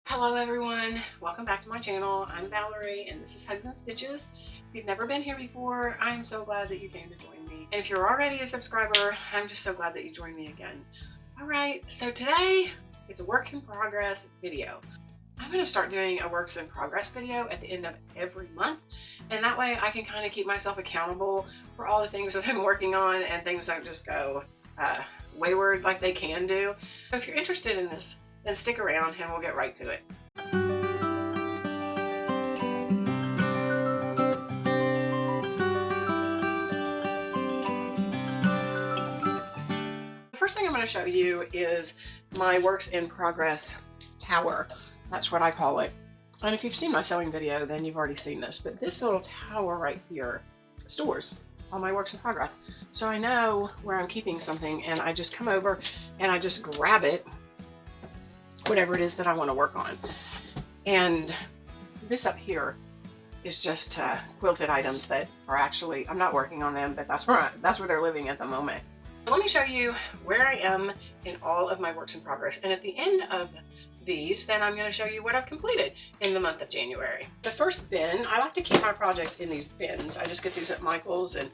Hello everyone, welcome back to my channel. I'm Valerie and this is Hugs and Stitches. If you've never been here before, I'm so glad that you came to join me. And if you're already a subscriber, I'm just so glad that you joined me again. Alright, so today it's a work in progress video. I'm going to start doing a works in progress video at the end of every month, and that way I can kind of keep myself accountable for all the things that I'm working on and things don't just go wayward like they can do. So if you're interested in this, then stick around and we'll get right to it. The first thing I'm going to show you is my works in progress tower. That's what I call it. And if you've seen my sewing video, then you've already seen this. But this little tower right here stores all my works in progress. So I know where I'm keeping something, and I just come over and I just grab it, whatever it is that I want to work on. And this up here is just quilted items that are actually, I'm not working on them, but that's where they're living at the moment. So let me show you where I am in all of my works in progress. And at the end of these, then I'm going to show you what I've completed in the month of January. The first bin, I like to keep my projects in these bins. I just get these at Michael's, and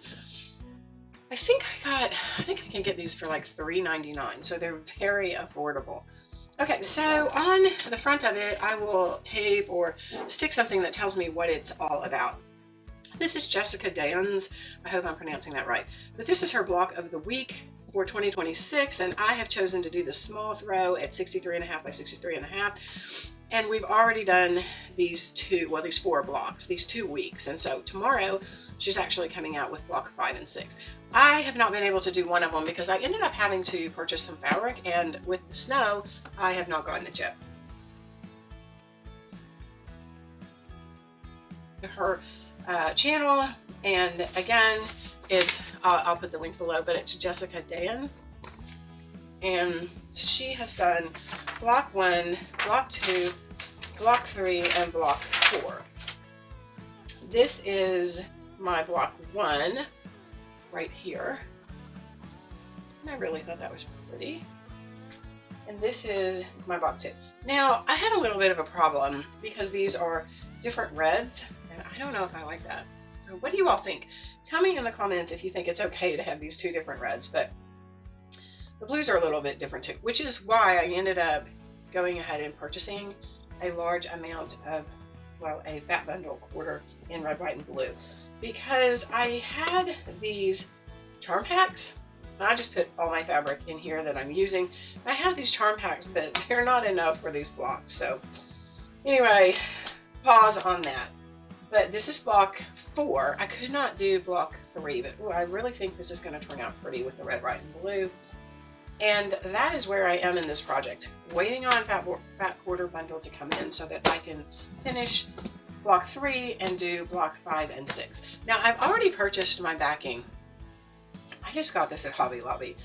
I think I can get these for like $3.99, so they're very affordable. Okay, so on the front of it, I will tape or stick something that tells me what it's all about. This is Jessica Dan's, I hope I'm pronouncing that right, but this is her block of the week for 2026, and I have chosen to do the small throw at 63.5 by 63.5, and we've already done these four blocks, these 2 weeks, and so tomorrow she's actually coming out with block 5 and 6. I have not been able to do one of them because I ended up having to purchase some fabric, and with the snow, I have not gotten it yet. Her channel, and again, I'll put the link below, but it's Jessica Dan, and she has done block 1, block 2, block 3, and block 4. This is my block 1 right here, and I really thought that was pretty. And this is my block 2. Now, I had a little bit of a problem because these are different reds, and I don't know if I like that. So what do you all think? Tell me in the comments if you think it's okay to have these 2 different reds, but the blues are a little bit different too, which is why I ended up going ahead and purchasing a large amount of, well, a fat bundle quarter in red, white, and blue, because I had these charm packs. I just put all my fabric in here that I'm using. I have these charm packs, but they're not enough for these blocks. So anyway, pause on that. But this is block 4. I could not do block 3, but ooh, I really think this is going to turn out pretty with the red, white, and blue. And that is where I am in this project, waiting on fat quarter bundle to come in so that I can finish block 3 and do block 5 and 6. Now, I've already purchased my backing. I just got this at Hobby Lobby.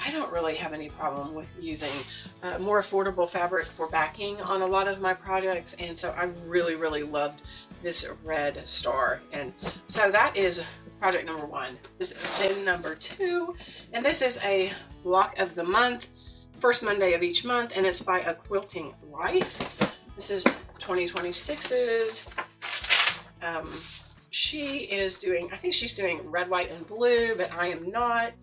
I don't really have any problem with using more affordable fabric for backing on a lot of my projects, and so I really, really loved this red star. And so that is project number 1. This is bin number 2, and this is a block of the month, first Monday of each month, and it's by A Quilting Life. This is 2026's. She is doing, I think she's doing red, white, and blue, but I am not.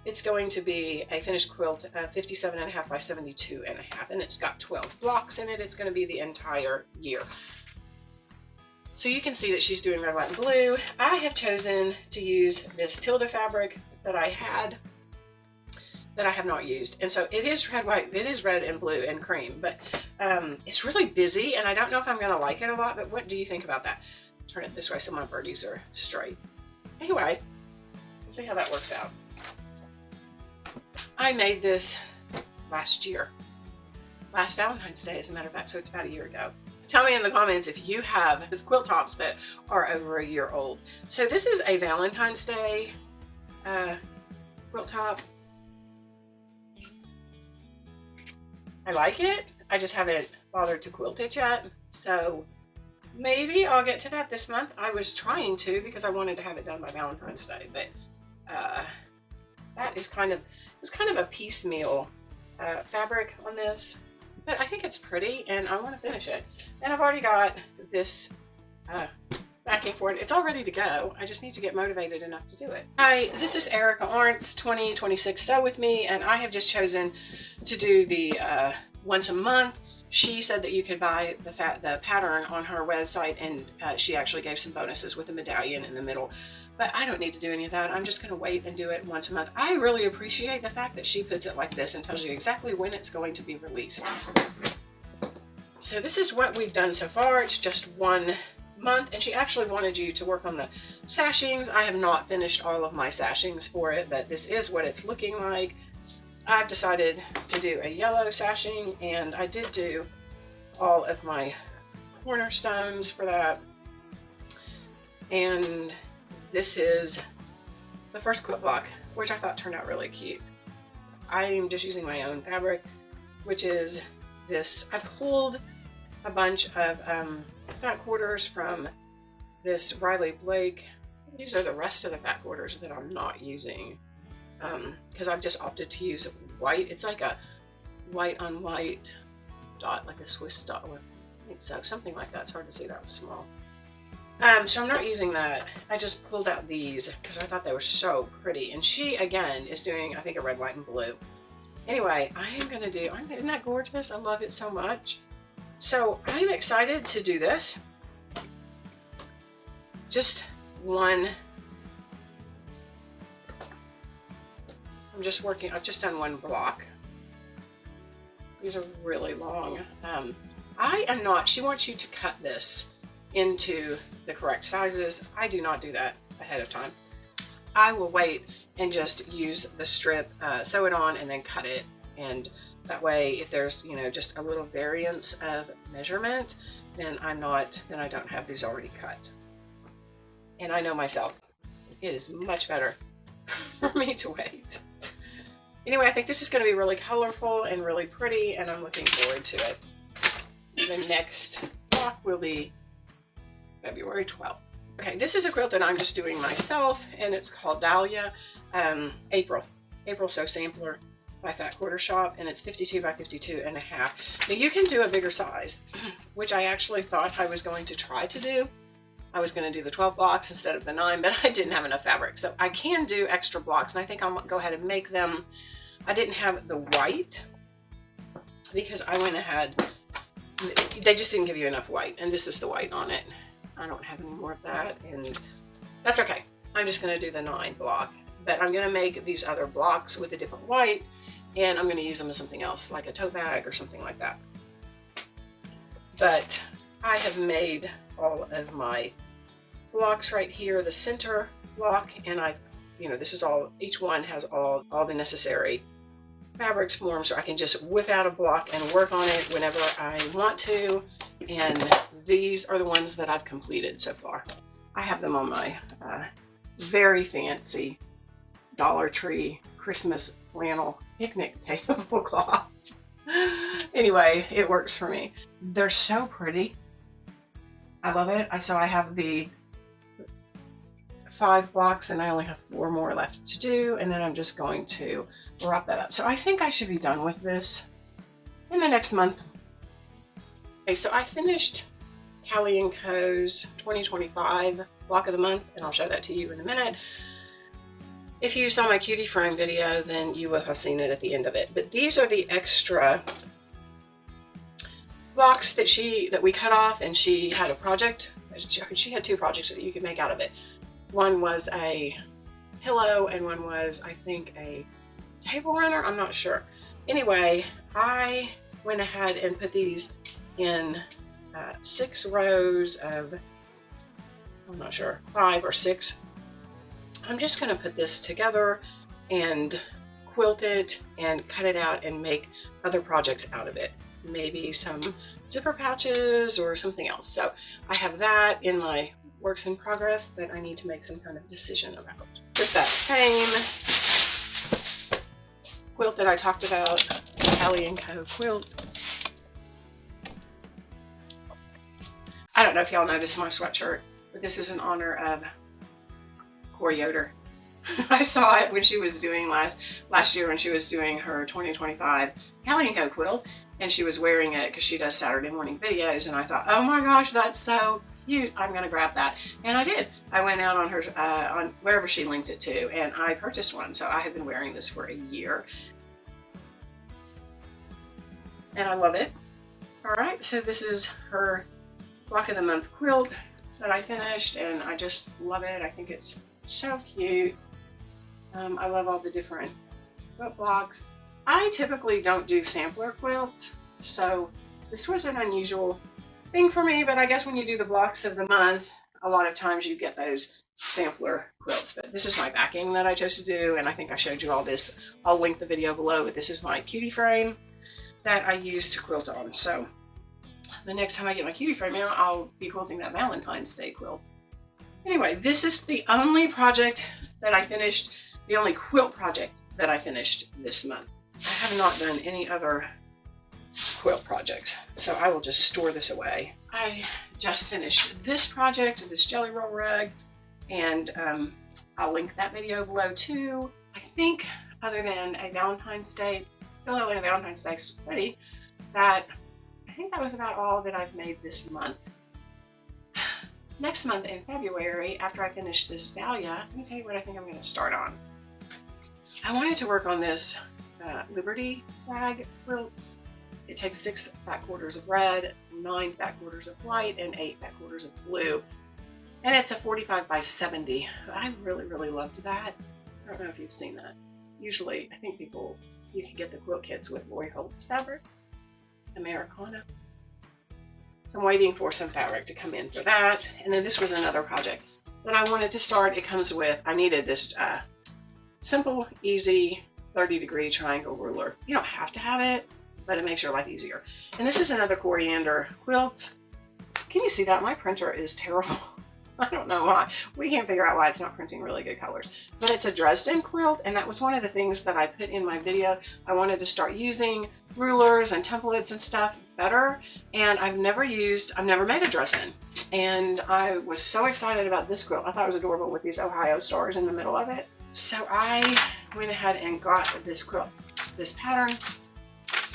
It's going to be a finished quilt, 57.5 by 72.5, and it's got 12 blocks in it. It's going to be the entire year. So you can see that she's doing red, white, and blue. I have chosen to use this Tilda fabric that I had, that I have not used. And so it is red, white, it is red and blue and cream, but it's really busy, and I don't know if I'm going to like it a lot, but what do you think about that? Turn it this way so my birdies are straight. Anyway, let's see how that works out. I made this last year. Last Valentine's Day, as a matter of fact, so it's about a year ago. Tell me in the comments if you have these quilt tops that are over a year old. So this is a Valentine's Day quilt top. I like it. I just haven't bothered to quilt it yet. So maybe I'll get to that this month. I was trying to because I wanted to have it done by Valentine's Day, but that is it was kind of a piecemeal fabric on this. but I think it's pretty and I want to finish it. And I've already got this backing for it. It's all ready to go. I just need to get motivated enough to do it. Hi, this is Erica Arntz, 2026 Sew With Me, and I have just chosen to do the once a month. She said that you could buy the pattern on her website, and she actually gave some bonuses with a medallion in the middle. But I don't need to do any of that. I'm just going to wait and do it once a month. I really appreciate the fact that she puts it like this and tells you exactly when it's going to be released. So this is what we've done so far. It's just 1 month, and she actually wanted you to work on the sashings. I have not finished all of my sashings for it, but this is what it's looking like. I've decided to do a yellow sashing, and I did do all of my cornerstones for that. And this is the first quilt block, which I thought turned out really cute. So I'm just using my own fabric, which is this. I pulled a bunch of fat quarters from this Riley Blake. These are the rest of the fat quarters that I'm not using because I've just opted to use white. It's like a white on white dot, like a Swiss dot. I think so, something like that. It's hard to see that small. So I'm not using that. I just pulled out these because I thought they were so pretty. And she, again, is doing, I think, a red, white, and blue. Anyway, I am going to do, isn't that gorgeous? I love it so much. So I'm excited to do this. Just one. I've just done one block. These are really long. I am not, she wants you to cut this into the correct sizes. I do not do that ahead of time. I will wait and just use the strip, sew it on, and then cut it. And that way, if there's, you know, just a little variance of measurement, then I don't have these already cut. And I know myself, it is much better for me to wait. Anyway, I think this is going to be really colorful and really pretty, and I'm looking forward to it. The next block will be February 12th. Okay, this is a quilt that I'm just doing myself, and it's called Dahlia. April Sew Sampler by Fat Quarter Shop, and it's 52 by 52 and a half. Now you can do a bigger size, which I actually thought I was going to try to do. I was going to do the 12 blocks instead of the 9, but I didn't have enough fabric. So I can do extra blocks, and I think I'll go ahead and make them. I didn't have the white because I went ahead. They just didn't give you enough white, and this is the white on it. I don't have any more of that, and that's okay. I'm just going to do the 9 block, but I'm going to make these other blocks with a different white, and I'm going to use them as something else, like a tote bag or something like that. But I have made all of my blocks right here, the center block, and this is all, each one has all the necessary fabrics for them, so I can just whip out a block and work on it whenever I want to. And these are the ones that I've completed so far. I have them on my very fancy Dollar Tree Christmas flannel picnic tablecloth. Anyway, it works for me. They're so pretty. I love it. So I have the 5 blocks, and I only have 4 more left to do, and then I'm just going to wrap that up. So I think I should be done with this in the next month. Okay, so I finished Callie & Co.'s 2025 block of the month, and I'll show that to you in a minute. If you saw my cutie frame video, then you will have seen it at the end of it. But these are the extra blocks that we cut off, and she had a project. She had 2 projects that you could make out of it. One was a pillow, and one was, I think, a table runner. I'm not sure. Anyway, I went ahead and put these in 6 rows of, I'm not sure, 5 or 6. I'm just going to put this together and quilt it and cut it out and make other projects out of it. Maybe some zipper pouches or something else. So I have that in my works in progress that I need to make some kind of decision about. Just that same quilt that I talked about, Callie & Co. quilt. I don't know if y'all noticed my sweatshirt, but this is in honor of Corey Yoder. I saw it when she was doing last year when she was doing her 2025 Calico quilt, and she was wearing it because she does Saturday morning videos, and I thought, oh my gosh, that's so cute, I'm gonna grab that. And I did. I went out on her on wherever she linked it to, and I purchased one. So I have been wearing this for a year, and I love it. All right, so this is her block of the month quilt that I finished, and I just love it. I think it's so cute. I love all the different quilt blocks. I typically don't do sampler quilts, so this was an unusual thing for me, but I guess when you do the blocks of the month, a lot of times you get those sampler quilts. But this is my backing that I chose to do, and I think I showed you all this. I'll link the video below, but this is my cutie frame that I use to quilt on. So the next time I get my cutie frame out, I'll be quilting that Valentine's Day quilt. Anyway, this is the only project that I finished, the only quilt project that I finished this month. I have not done any other quilt projects, so I will just store this away. I just finished this project, this jelly roll rug, and I'll link that video below too. I think other than a Valentine's Day, pillow and a Valentine's Day hoodie, I think that was about all that I've made this month. Next month in February, after I finish this Dahlia, let me tell you what I think I'm going to start on. I wanted to work on this Liberty flag quilt. It takes 6 fat quarters of red, 9 fat quarters of white, and 8 fat quarters of blue. And it's a 45 by 70. I really, really loved that. I don't know if you've seen that. Usually, I think you can get the quilt kits with Roy Holt's fabric, Americana. So I'm waiting for some fabric to come in for that. And then this was another project that I wanted to start. It comes with, I needed this simple, easy 30-degree triangle ruler. You don't have to have it, but it makes your life easier. And this is another coriander quilt. Can you see that? My printer is terrible. I don't know why. We can't figure out why it's not printing really good colors. But it's a Dresden quilt, and that was one of the things that I put in my video. I wanted to start using rulers and templates and stuff better, and I've never made a Dresden. And I was so excited about this quilt. I thought it was adorable with these Ohio stars in the middle of it. So I went ahead and got this quilt, this pattern,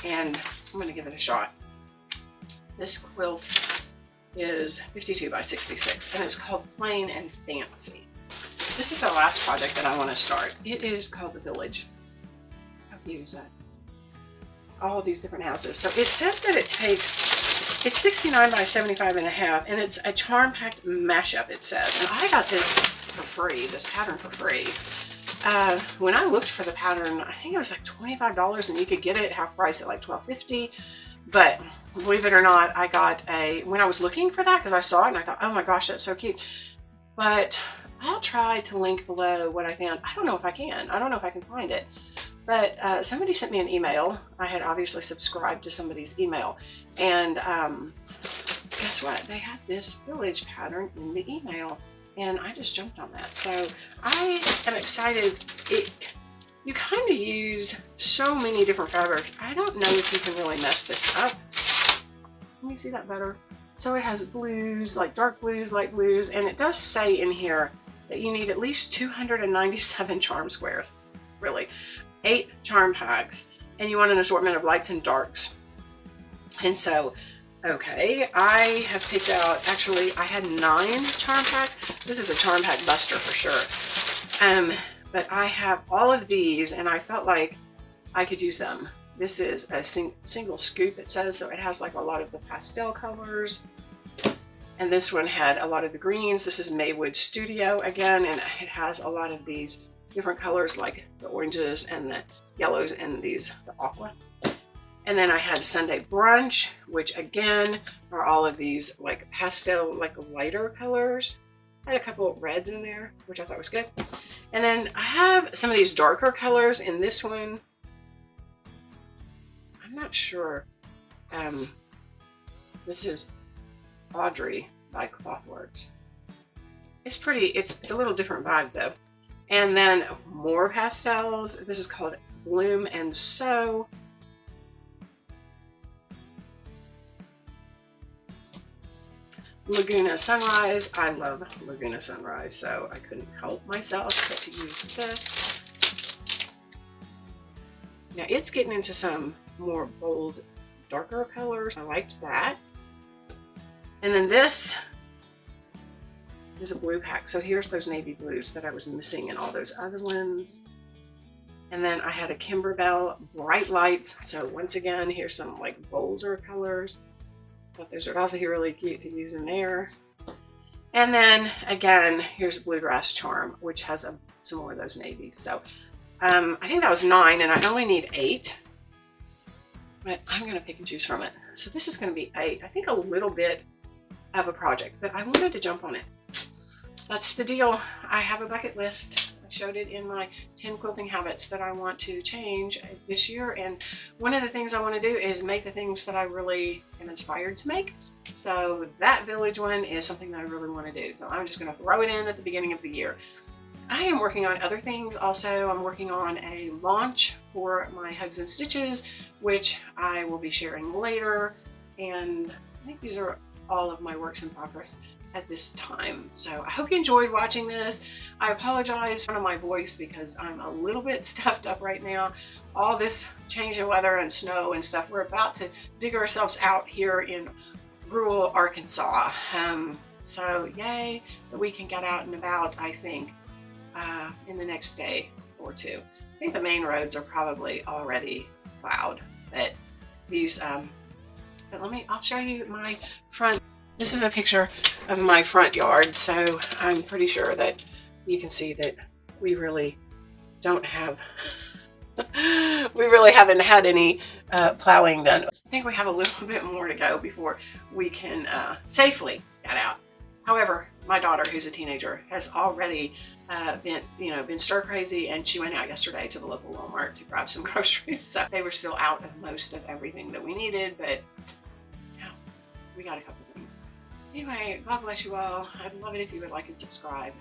and I'm going to give it a shot. This quilt is 52 by 66, and it's called Plain and Fancy. This is the last project that I want to start. It is called The Village. How cute is that? All of these different houses. So it says that it's 69 by 75 and a half, and it's a charm packed mashup, it says. And I got this for free, this pattern for free. When I looked for the pattern, I think it was like $25, and you could get it at half price at like $12.50. But believe it or not, I got when I was looking for that, because I saw it and I thought, oh my gosh, that's so cute. But I'll try to link below what I found. I don't know if I can. I don't know if I can find it. But somebody sent me an email. I had obviously subscribed to somebody's email. And guess what? They had this village pattern in the email. And I just jumped on that. So I am excited. You kind of use so many different fabrics. I don't know if you can really mess this up. Can you see that better? So it has blues, like dark blues, light blues, and it does say in here that you need at least 297 charm squares. Really. 8 charm packs. And you want an assortment of lights and darks. And so, okay, I have picked out, actually, I had 9 charm packs. This is a charm pack buster for sure. But I have all of these, and I felt like I could use them. This is a single scoop, it says, so it has like a lot of the pastel colors. And this one had a lot of the greens. This is Maywood Studio again, and it has a lot of these different colors, like the oranges and the yellows and the aqua. And then I had Sunday Brunch, which again are all of these like pastel, like lighter colors. I had a couple of reds in there, which I thought was good. And then I have some of these darker colors in this one. I'm not sure. This is Audrey by Clothworks. It's pretty, it's a little different vibe though. And then more pastels. This is called Bloom and Sew. Laguna Sunrise. I love Laguna Sunrise, so I couldn't help myself but to use this. Now it's getting into some more bold, darker colors. I liked that. And then this is a blue pack. So here's those navy blues that I was missing in all those other ones. And then I had a Kimberbell bright lights. So once again, here's some like bolder colors. But those are probably really cute to use in there. And then again, here's Bluegrass Charm, which has some more of those navies. So I think that was 9 and I only need 8. But I'm going to pick and choose from it. So this is going to be 8. I think a little bit of a project, but I wanted to jump on it. That's the deal. I have a bucket list. I showed it in my 10 quilting habits that I want to change this year. And one of the things I want to do is make the things that I really am inspired to make. So that village one is something that I really want to do. So I'm just going to throw it in at the beginning of the year. I am working on other things also. I'm working on a launch for my Hugs and Stitches, which I will be sharing later. And I think these are all of my works in progress at this time. So I hope you enjoyed watching this. I apologize for my voice because I'm a little bit stuffed up right now. All this change in weather and snow and stuff, we're about to dig ourselves out here in rural Arkansas. So yay that we can get out and about, I think, in the next day or two. I think the main roads are probably already plowed, but these, but I'll show you my front. This is a picture of my front yard, so I'm pretty sure that you can see that we really don't have, we really haven't had any plowing done. I think we have a little bit more to go before we can safely get out. However, my daughter, who's a teenager, has already been stir crazy, and she went out yesterday to the local Walmart to grab some groceries. So they were still out of most of everything that we needed, but yeah, we got a couple things. Anyway, God bless you all. I'd love it if you would like and subscribe.